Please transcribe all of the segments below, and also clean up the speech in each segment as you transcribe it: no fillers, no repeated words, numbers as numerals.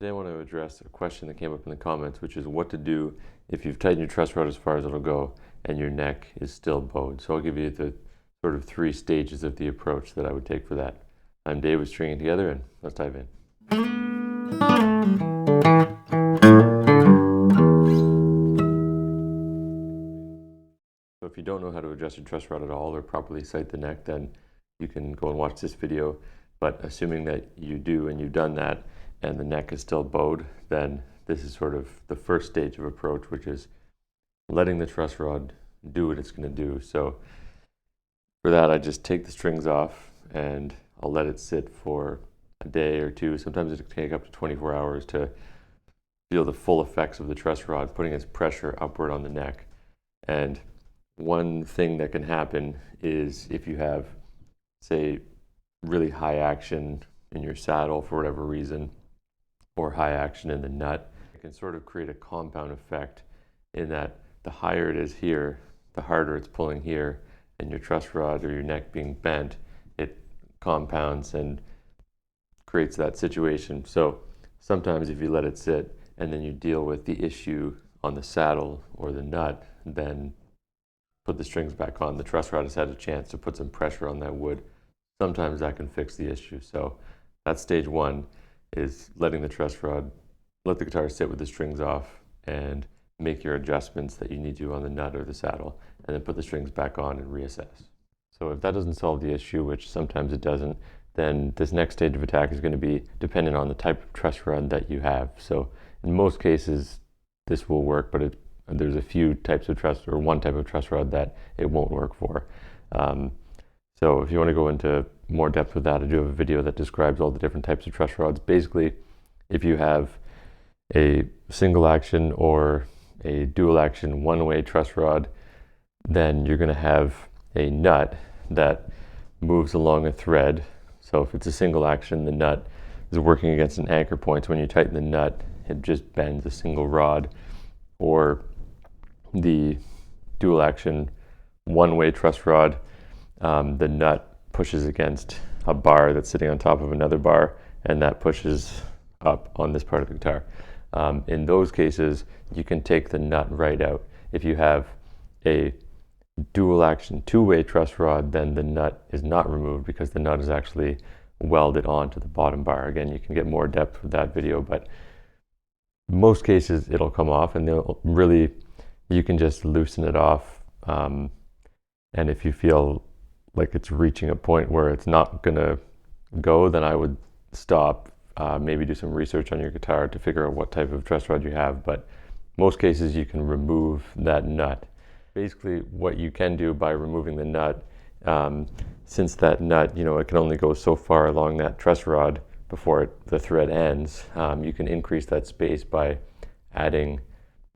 Today I want to address a question that came up in the comments, which is what to do if you've tightened your truss rod as far as it'll go and your neck is still bowed. So I'll give you the sort of 3 stages of the approach that I would take for that. I'm Dave with Stringing Together, and let's dive in. So if you don't know how to adjust your truss rod at all or properly sight the neck, then you can go and watch this video. But assuming that you do and you've done that and the neck is still bowed, then this is sort of the first stage of approach, which is letting the truss rod do what it's going to do. So for that, I just take the strings off and I'll let it sit for a day or two. Sometimes it can take up to 24 hours to feel the full effects of the truss rod putting its pressure upward on the neck. And one thing that can happen is if you have, say, really high action in your saddle for whatever reason, or high action in the nut, it can sort of create a compound effect in that the higher it is here, the harder it's pulling here, and your truss rod or your neck being bent, it compounds and creates that situation. So sometimes if you let it sit and then you deal with the issue on the saddle or the nut, then put the strings back on. The truss rod has had a chance to put some pressure on that wood. Sometimes that can fix the issue. So that's stage 1, is letting the truss rod, let the guitar sit with the strings off and make your adjustments that you need to on the nut or the saddle, and then put the strings back on and reassess. So if that doesn't solve the issue, which sometimes it doesn't, then this next stage of attack is going to be dependent on the type of truss rod that you have. So in most cases this will work, but there's a few types of truss, or one type of truss rod that it won't work for. So if you want to go into more depth with that, I do have a video that describes all the different types of truss rods. Basically, if you have a single action or a dual action one-way truss rod, then you're going to have a nut that moves along a thread. So if it's a single action, the nut is working against an anchor point. So when you tighten the nut, it just bends a single rod. Or the dual action one-way truss rod, the nut pushes against a bar that's sitting on top of another bar, and that pushes up on this part of the guitar. In those cases, you can take the nut right out. If you have a dual action two-way truss rod, then the nut is not removed because the nut is actually welded onto the bottom bar. Again, you can get more depth with that video, but most cases it'll come off, and you can just loosen it off. And if you feel like it's reaching a point where it's not gonna go, then I would stop, maybe do some research on your guitar to figure out what type of truss rod you have. But most cases you can remove that nut. Basically what you can do by removing the nut, since that nut, it can only go so far along that truss rod before the thread ends, you can increase that space by adding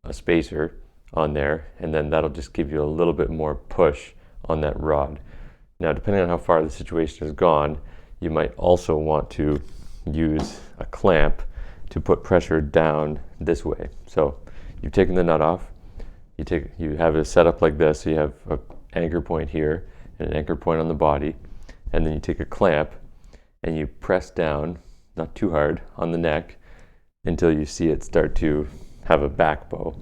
a spacer on there, and then that'll just give you a little bit more push on that rod. Now, depending on how far the situation has gone, you might also want to use a clamp to put pressure down this way. So you've taken the nut off, you have it set up like this, so you have an anchor point here and an anchor point on the body, and then you take a clamp and you press down, not too hard, on the neck until you see it start to have a back bow.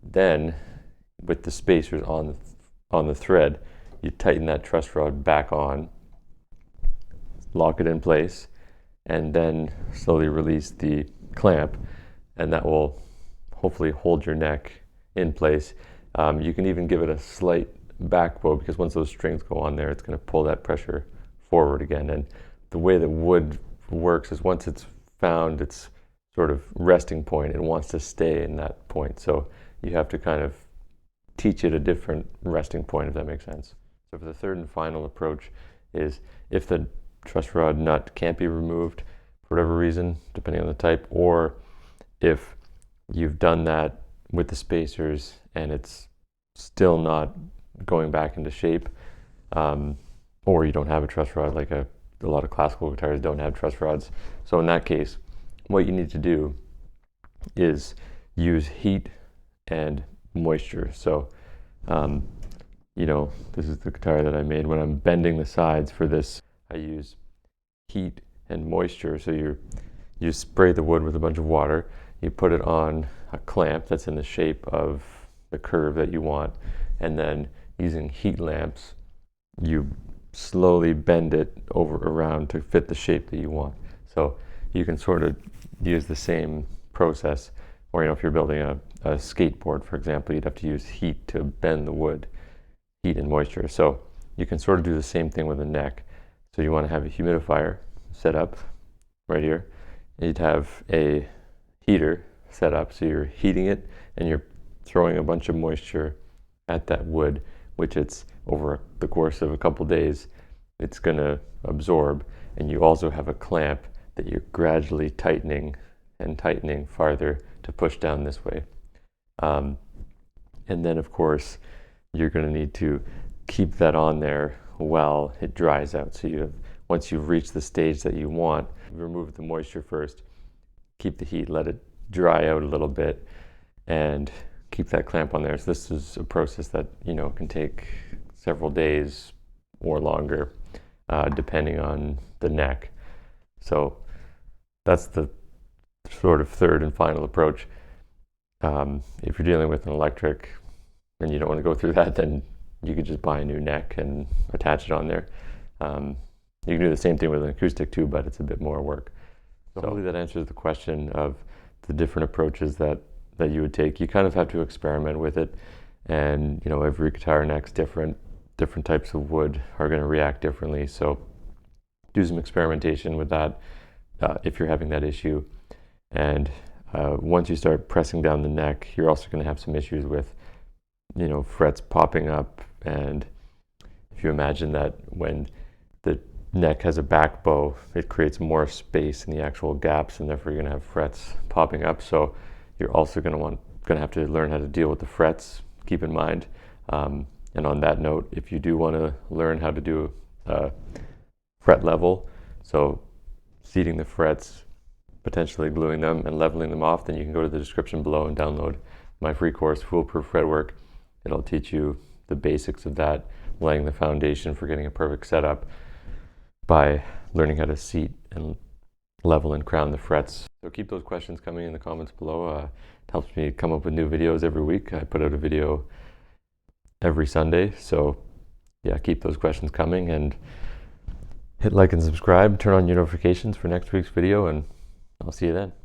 Then, with the spacers on the thread, you tighten that truss rod back on, lock it in place, and then slowly release the clamp, and that will hopefully hold your neck in place. You can even give it a slight back bow, because once those strings go on there, it's going to pull that pressure forward again. And the way that wood works is once it's found its sort of resting point, it wants to stay in that point. So you have to kind of teach it a different resting point, if that makes sense. So for the third and final approach is if the truss rod nut can't be removed for whatever reason, depending on the type, or if you've done that with the spacers and it's still not going back into shape, or you don't have a truss rod, like a lot of classical guitars don't have truss rods. So in that case, what you need to do is use heat and moisture. So, this is the guitar that I made. When I'm bending the sides for this, I use heat and moisture. So you spray the wood with a bunch of water, you put it on a clamp that's in the shape of the curve that you want, and then using heat lamps, you slowly bend it over around to fit the shape that you want. So you can sort of use the same process, or if you're building a skateboard, for example, you'd have to use heat to bend the wood, heat and moisture. So you can sort of do the same thing with the neck. So you want to have a humidifier set up right here. You'd have a heater set up, so you're heating it and you're throwing a bunch of moisture at that wood, which it's over the course of a couple days, it's going to absorb. And you also have a clamp that you're gradually tightening and tightening farther to push down this way. And then, of course, you're going to need to keep that on there while it dries out. So once you've reached the stage that you want, remove the moisture first, keep the heat, let it dry out a little bit, and keep that clamp on there. So this is a process that can take several days or longer, depending on the neck. So that's the sort of third and final approach. If you're dealing with an electric and you don't want to go through that, then you could just buy a new neck and attach it on there. You can do the same thing with an acoustic too, but it's a bit more work. So hopefully that answers the question of the different approaches that you would take. You kind of have to experiment with it, and every guitar neck's different. Different types of wood are going to react differently. So do some experimentation with that if you're having that issue. And once you start pressing down the neck, you're also going to have some issues with frets popping up. And if you imagine that when the neck has a back bow, it creates more space in the actual gaps, and therefore you're going to have frets popping up. So you're also going to have to learn how to deal with the frets, keep in mind. And on that note, if you do want to learn how to do fret level, so seating the frets, potentially gluing them and leveling them off, then you can go to the description below and download my free course, Foolproof Fretwork. It'll teach you the basics of that, laying the foundation for getting a perfect setup by learning how to seat and level and crown the frets. So keep those questions coming in the comments below. It helps me come up with new videos every week. I put out a video every Sunday, so yeah, keep those questions coming, and hit like and subscribe, turn on your notifications for next week's video, and I'll see you then.